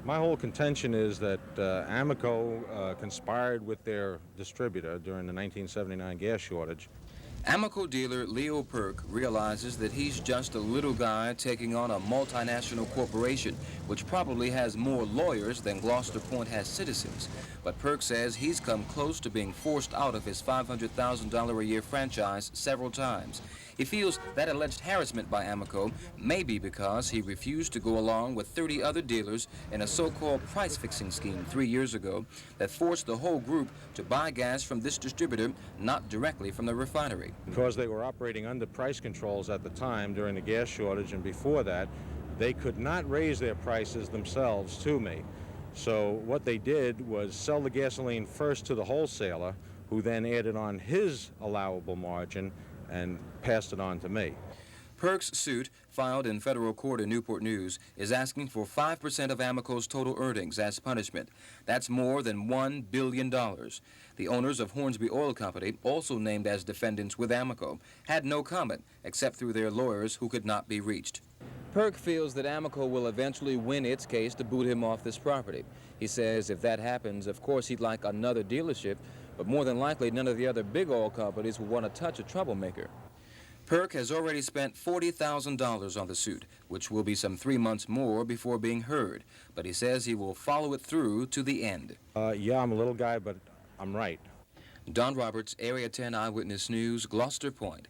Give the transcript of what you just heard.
My whole contention is that Amoco conspired with their distributor during the 1979 gas shortage. Amoco dealer Leo Perk realizes that he's just a little guy taking on a multinational corporation, which probably has more lawyers than Gloucester Point has citizens. But Perk says he's come close to being forced out of his $500,000 a year franchise several times. He feels that alleged harassment by Amoco may be because he refused to go along with 30 other dealers in a so-called price-fixing scheme 3 years ago that forced the whole group to buy gas from this distributor, not directly from the refinery. Because they were operating under price controls at the time during the gas shortage and before that, they could not raise their prices themselves to me. So what they did was sell the gasoline first to the wholesaler, who then added on his allowable margin and passed it on to me. Perk's suit, filed in federal court in Newport News, is asking for 5% of Amoco's total earnings as punishment. That's more than $1 billion. The owners of Hornsby Oil Company, also named as defendants with Amoco, had no comment except through their lawyers who could not be reached. Perk feels that Amoco will eventually win its case to boot him off this property. He says if that happens, of course he'd like another dealership, but more than likely none of the other big oil companies will want to touch a troublemaker. Perk has already spent $40,000 on the suit, which will be some 3 months more before being heard. But he says he will follow it through to the end. Yeah, I'm a little guy, but I'm right. Don Roberts, Area 10 Eyewitness News, Gloucester Point.